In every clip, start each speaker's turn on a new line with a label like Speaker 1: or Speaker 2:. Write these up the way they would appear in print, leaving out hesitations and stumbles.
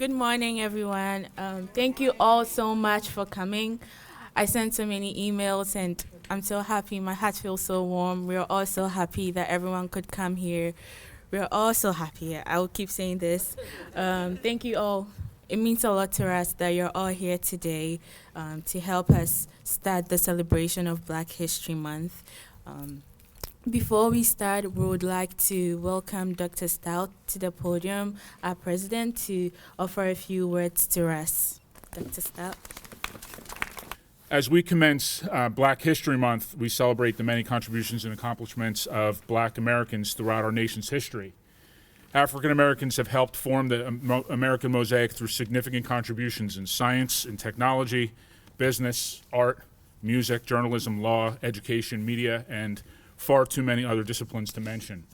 Speaker 1: Good morning, everyone. Thank you all so much for coming. I sent so many emails and I'm so happy. My heart feels so warm. We're all so happy that everyone could come here. We're all so happy. I will keep saying this. Thank you all. It means a lot to us that you're all here today to help us start the celebration of Black History Month. Before we start, we would like to welcome Dr. Stout to the podium, our president, to offer a few words to us. Dr. Stout.
Speaker 2: As we commence Black History Month, we celebrate the many contributions and accomplishments of Black Americans throughout our nation's history. African Americans have helped form the American mosaic through significant contributions in science and technology, business, art, music, journalism, law, education, media, and far too many other disciplines to mention.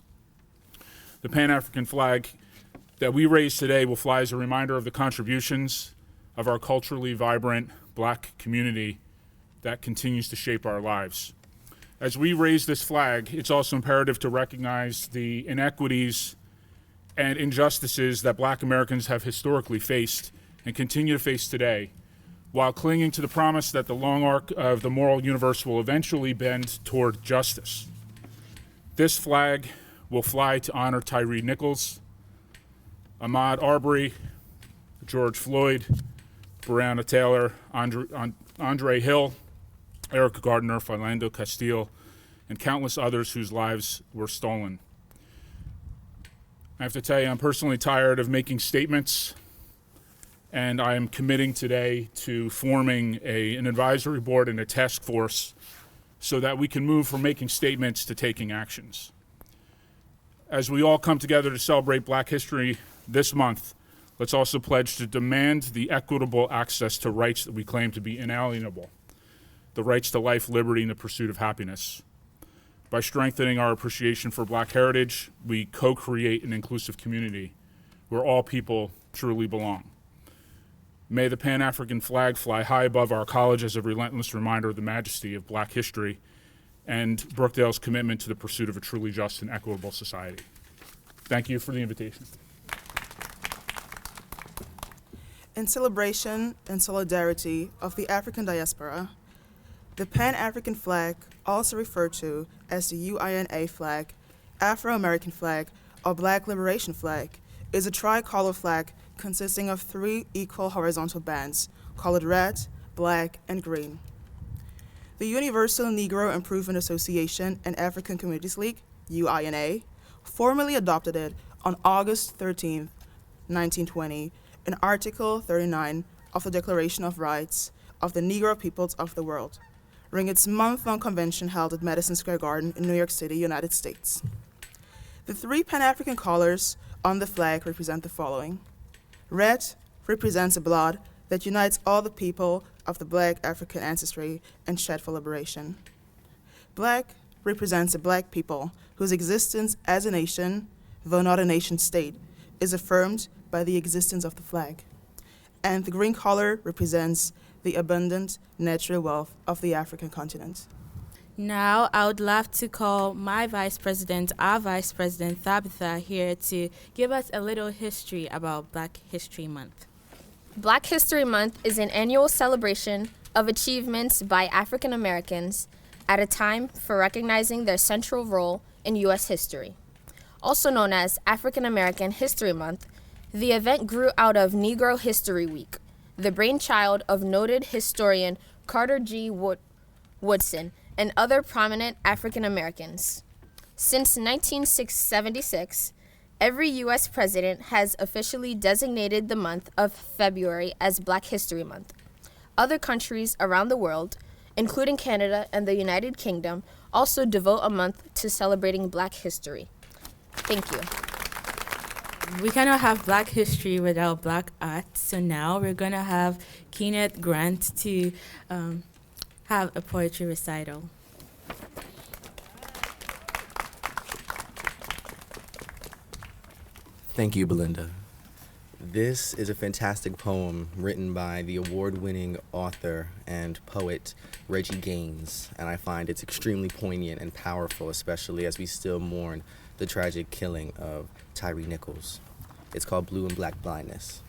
Speaker 2: The Pan-African flag that we raise today will fly as a reminder of the contributions of our culturally vibrant Black community that continues to shape our lives. As we raise this flag, it's also imperative to recognize the inequities and injustices that Black Americans have historically faced and continue to face today, while clinging to the promise that the long arc of the moral universe will eventually bend toward justice. This flag will fly to honor Tyre Nichols, Ahmaud Arbery, George Floyd, Breonna Taylor, Andre Hill, Erica Gardner, Philando Castile, and countless others whose lives were stolen. I have to tell you, I'm personally tired of making statements, and I am committing today to forming an advisory board and a task force so that we can move from making statements to taking actions. As we all come together to celebrate Black history this month, let's also pledge to demand the equitable access to rights that we claim to be inalienable, the rights to life, liberty, and the pursuit of happiness. By strengthening our appreciation for Black heritage, we co-create an inclusive community where all people truly belong. May the Pan-African flag fly high above our college as a relentless reminder of the majesty of Black history and Brookdale's commitment to the pursuit of a truly just and equitable society. Thank you for the invitation.
Speaker 3: In celebration and solidarity of the African diaspora, the Pan-African flag, also referred to as the UINA flag, Afro-American flag, or Black Liberation flag, is a tricolor flag consisting of 3 equal horizontal bands, colored red, black, and green. The Universal Negro Improvement Association and African Communities League, UINA, formally adopted it on August 13, 1920, in Article 39 of the Declaration of Rights of the Negro Peoples of the World, during its month-long convention held at Madison Square Garden in New York City, United States. The 3 Pan-African colors on the flag represent the following. Red represents a blood that unites all the people of the Black African ancestry and shed for liberation. Black represents a Black people whose existence as a nation, though not a nation state, is affirmed by the existence of the flag. And the green color represents the abundant natural wealth of the African continent.
Speaker 1: Now, I would love to call my vice president, our vice president, Tabitha, here to give us a little history about Black History Month.
Speaker 4: Black History Month is an annual celebration of achievements by African Americans at a time for recognizing their central role in U.S. history. Also known as African American History Month, the event grew out of Negro History Week, the brainchild of noted historian Carter G. Woodson and other prominent African Americans. Since 1976, every U.S. president has officially designated the month of February as Black History Month. Other countries around the world, including Canada and the United Kingdom, also devote a month to celebrating Black history. Thank you.
Speaker 1: We cannot have Black history without Black art, so now we're going to have Kenneth Grant to have a poetry recital.
Speaker 5: Thank you, Belinda. This is a fantastic poem written by the award-winning author and poet Reggie Gaines, and I find it's extremely poignant and powerful, especially as we still mourn the tragic killing of Tyre Nichols. It's called Blue and Black Blindness.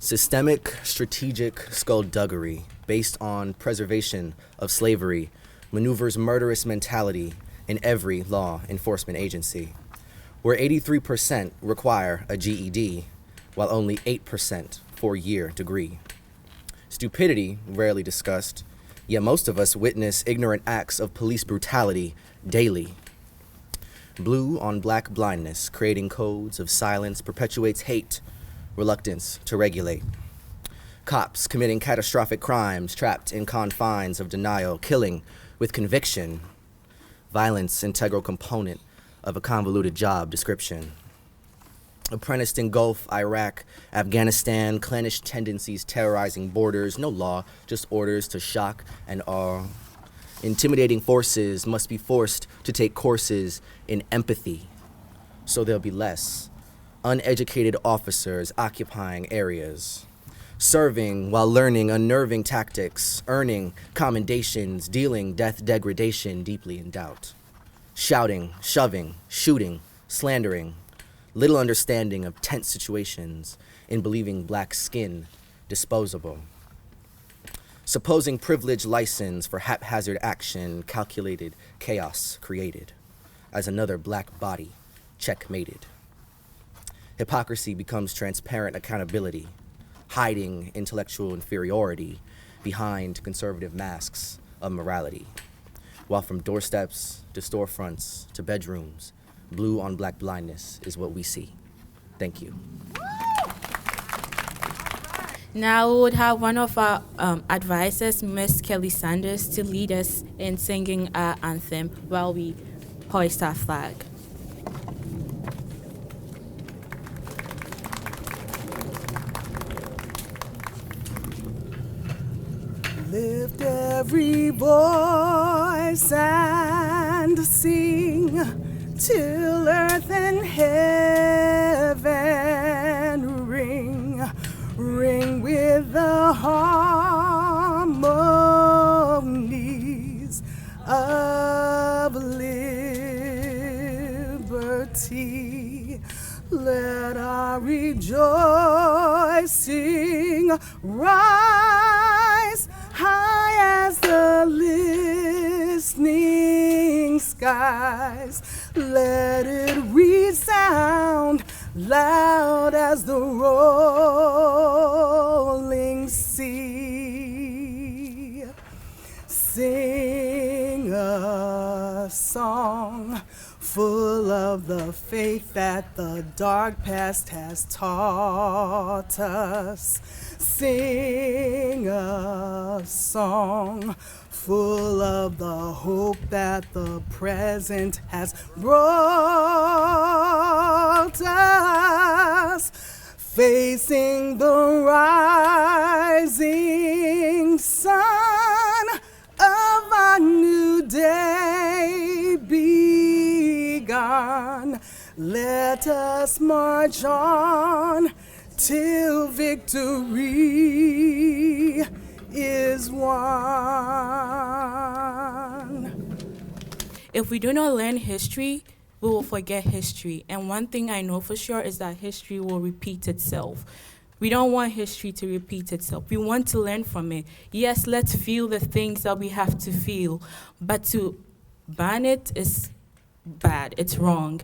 Speaker 5: Systemic, strategic skullduggery based on preservation of slavery maneuvers murderous mentality in every law enforcement agency, where 83% require a GED, while only 8% four-year degree. Stupidity, rarely discussed, yet most of us witness ignorant acts of police brutality daily. Blue on black blindness, creating codes of silence, perpetuates hate, reluctance to regulate. Cops committing catastrophic crimes, trapped in confines of denial, killing with conviction. Violence, integral component of a convoluted job description. Apprenticed in Gulf, Iraq, Afghanistan, clannish tendencies terrorizing borders, no law, just orders to shock and awe. Intimidating forces must be forced to take courses in empathy, so there'll be less uneducated officers occupying areas, serving while learning unnerving tactics, earning commendations, dealing death degradation deeply in doubt, shouting, shoving, shooting, slandering, little understanding of tense situations in believing black skin disposable. Supposing privilege license for haphazard action, calculated chaos created as another black body checkmated. Hypocrisy becomes transparent accountability, hiding intellectual inferiority behind conservative masks of morality. While from doorsteps to storefronts to bedrooms, blue on black blindness is what we see. Thank you.
Speaker 1: Now we would have one of our advisors, Miss Kelly Sanders, to lead us in singing our anthem while we hoist our flag.
Speaker 3: Lift every voice and sing till earth and heaven ring, ring with the harmonies of liberty. Let our rejoicing rise high as the listening skies. Let it resound loud as the rolling sea. Sing a song full of the faith that the dark past has taught us. Sing a song full of the hope that the present has brought us. Facing the rising sun of a new day begun. Let us march on till victory is won.
Speaker 1: If we do not learn history, we will forget history. And one thing I know for sure is that history will repeat itself. We don't want history to repeat itself. We want to learn from it. Yes, let's feel the things that we have to feel, but to ban it is bad. It's wrong.